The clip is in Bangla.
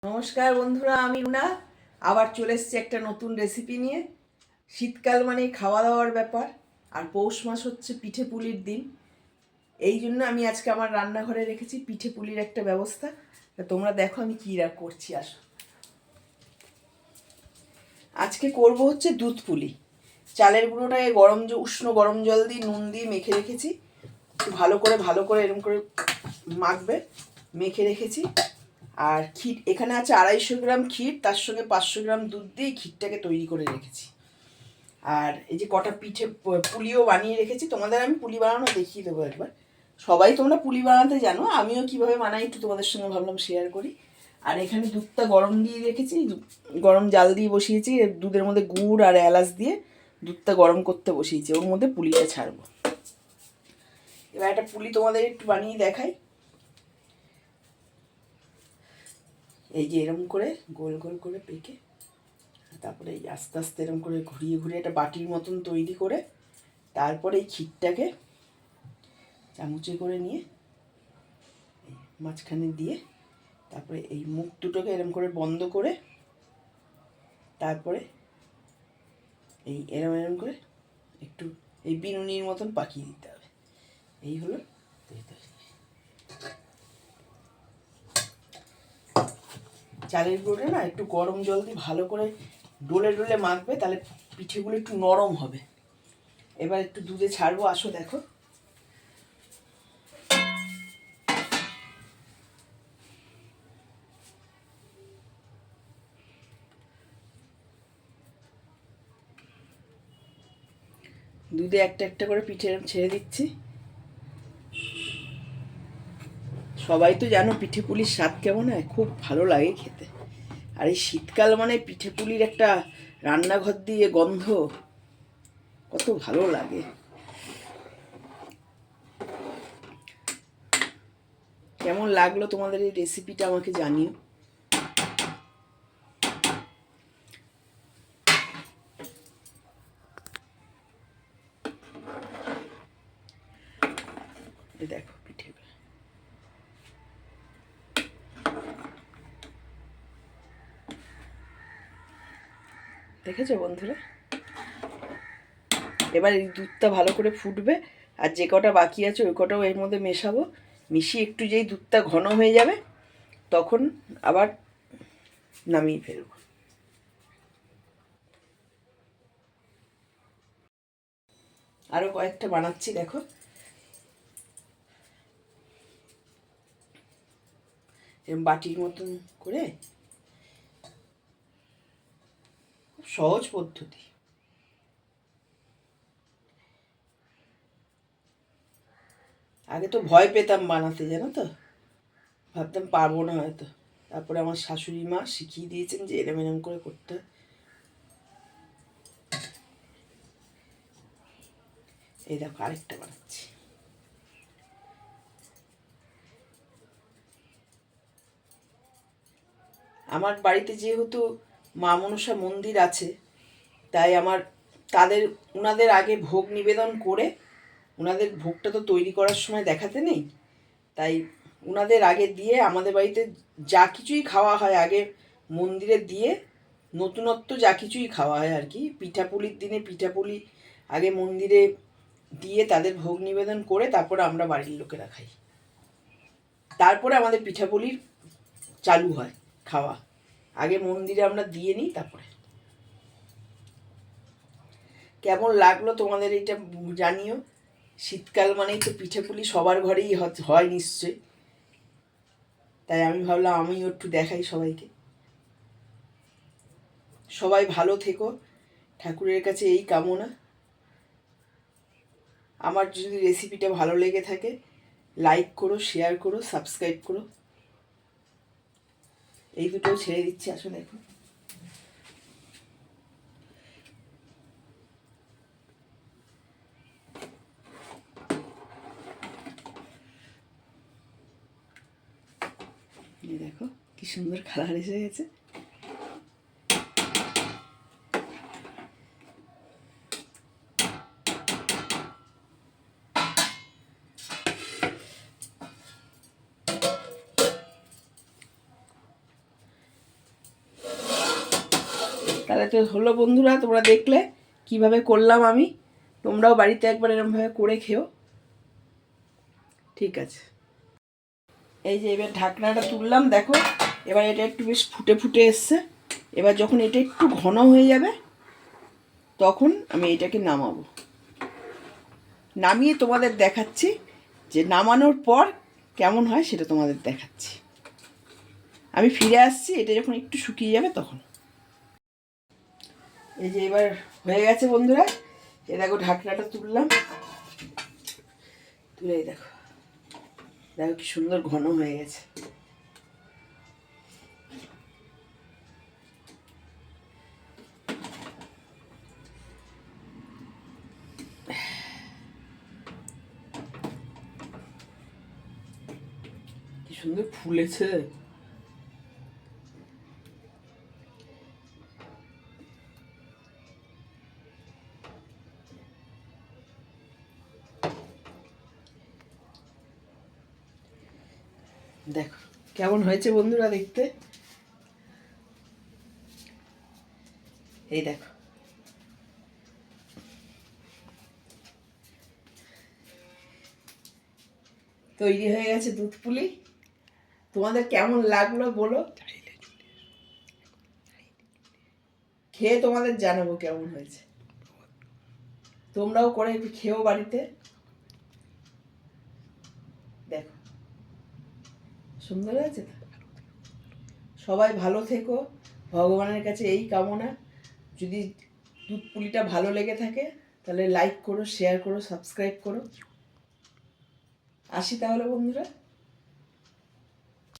নমস্কার বন্ধুরা, আমি রুনা আবার চলে এসেছি একটা নতুন রেসিপি নিয়ে। শীতকাল মানে খাওয়া দাওয়ার ব্যাপার, আর পৌষ মাস হচ্ছে পিঠে পুলির দিন। এই জন্য আমি আজকে আমার রান্নাঘরে রেখেছি পিঠে পুলির একটা ব্যবস্থা। তা তোমরা দেখো আমি কী করছি। আজকে করব হচ্ছে দুধ পুলি। চালের গুঁড়োটাকে উষ্ণ গরম জল দিয়ে নুন দিয়ে মেখে রেখেছি। একটু ভালো করে এরকম করে মাখবে, মেখে রেখেছি। আর ক্ষীর এখানে আছে 250 গ্রাম ক্ষীর, তার সঙ্গে 500 গ্রাম দুধ দিয়ে ক্ষীরটাকে তৈরি করে রেখেছি। আর এই যে কটা পুলিও বানিয়ে রেখেছি, তোমাদের আমি পুলি বানানো দেখিয়ে দেবো একবার। সবাই তোমরা পুলি বানাতে জানো, আমিও কিভাবে বানাই একটু তোমাদের সঙ্গে ভাবলাম শেয়ার করি। আর এখানে দুধটা গরম দিয়ে রেখেছি, গরম জাল দিয়ে বসিয়েছি। দুধের মধ্যে গুড় আর এলাচ দিয়ে দুধটা গরম করতে বসিয়েছি, ওর মধ্যে পুলিটা ছাড়বো। এবার একটা পুলি তোমাদের একটু বানিয়ে দেখাই। এই যে এরম করে গোল গোল করে পেকে, তারপরে এই আস্তে আস্তে এরকম করে ঘুরিয়ে ঘুরিয়ে একটা বাটির মতন তৈরি করে, তারপরে এই ক্ষীরটাকে চামচে করে নিয়ে মাঝখানে দিয়ে, তারপরে এই মুখ দুটোকে এরম করে বন্ধ করে, তারপরে এই এরম করে একটু এই বিনুনির মতন পাকিয়ে দিতে হবে। এই হলো। চালের গুঁড়োটা না একটু গরম জল দিয়ে ভালো করে ডলে ডলে মাখবে, তাহলে পিঠেগুলো একটু নরম হবে। এবার একটু দুধে ছাড়বো, আসো দেখো। দুধে একটা একটা করে পিঠে ছেড়ে দিচ্ছি। সবাই তো জানো পিঠে পুলির স্বাদ কেমন হয়, খুব ভালো লাগে খেতে। আর এই শীতকাল মানে পিঠে পুলির একটা রান্নাঘর দিয়ে গন্ধ, কত ভালো লাগে। কেমন লাগলো তোমাদের এই রেসিপিটা আমাকে জানিও। দেখো পিঠে দেখেছো বন্ধুরা। এবার এই দুধটা ভালো করে ফুটবে, আর যে কটা বাকি আছে ওই কটাও এর মধ্যে মেশাবো। মিশিয়ে একটু যেই দুধটা ঘন হয়ে যাবে, তখন আবার নামিয়ে ফেলবো। আরও কয়েকটা বানাচ্ছি দেখো। এরকম বাটির মতন করে, খুব সহজ পদ্ধতি। আগে তো ভয় পেতাম বানাতে, জানো তো, ভাবতাম পারবো না হয়তো। তারপরে আমার শাশুড়ি মা শিখিয়ে দিয়েছেন যে এরম এরম করে করতে। এই দেখো আরেকটা বানাচ্ছি। আমার বাড়িতে যেহেতু মা মনসা মন্দির আছে, তাই উনাদের আগে ভোগ নিবেদন করে, উনাদের ভোগটা তো তৈরি করার সময় দেখাতে নেই, তাই উনাদের আগে দিয়ে আমাদের বাড়িতে যা কিছুই খাওয়া হয় আগে মন্দিরে দিয়ে, নতুনত্ব যা কিছুই খাওয়া হয় আর কি। পিঠাপুলির দিনে পিঠাপুলি আগে মন্দিরে দিয়ে তাদের ভোগ নিবেদন করে, তারপরে আমরা বাড়ির লোকেরা খাই। তারপরে আমাদের পিঠাপুলির চালু হয় খাওয়া। আগে মন্দিরে আমরা দিয়ে নিই, তারপরে। কেমন লাগলো তোমাদের এইটা জানিও। শীতকাল মানেই তো পিঠেপুলি সবার ঘরেই হয় নিশ্চয়ই, তাই আমি ভাবলাম আমিও একটু দেখাই সবাইকে। সবাই ভালো থেকো, ঠাকুরের কাছে এই কামনা। আমার যদি রেসিপিটা ভালো লেগে থাকে, লাইক করো, শেয়ার করো, সাবস্ক্রাইব করো। এই দুটোও ছেড়ে দিচ্ছি, আসলে এখন। এই দেখো কি সুন্দর কালার এসে গেছে। তাহলে তো হলো বন্ধুরা, তোমরা দেখলে কিভাবে করলাম আমি। তোমরাও বাড়িতে একবার এরকমভাবে করে খেও। ঠিক আছে, এই যে এবার ঢাকনাটা তুললাম, দেখো এবার এটা একটু বেশ ফুটে ফুটে এসছে। এবার যখন এটা একটু ঘন হয়ে যাবে তখন আমি এটাকে নামাবো। নামিয়ে তোমাদের দেখাচ্ছি যে নামানোর পর কেমন হয়, সেটা তোমাদের দেখাচ্ছি। আমি ফিরে আসছি এটা যখন একটু শুকিয়ে যাবে তখন। এই যে এবার হয়ে গেছে বন্ধুরা, এ দেখো ঢাকনাটা তুললাম, তুলে দেখো, দেখো কি সুন্দর ঘন হয়ে গেছে। কি সুন্দর ফুলেছে। দেখো কেমন হয়েছে বন্ধুরা দেখতে। এই দেখো, তৈরি হয়ে গেছে দুধ পুলি। তোমাদের কেমন লাগলো বলো, খেয়ে তোমাদের জানাবো কেমন হয়েছে। তোমরাও করে একটু খেও বাড়িতে। দেখো সুন্দর হয়েছে তো। সবাই ভালো থেকো, ভগবানের কাছে এই কামনা। যদি দুধ পুলিটা ভালো লেগে থাকে তাহলে লাইক করো, শেয়ার করো, সাবস্ক্রাইব করো। আসি তাহলে বন্ধুরা।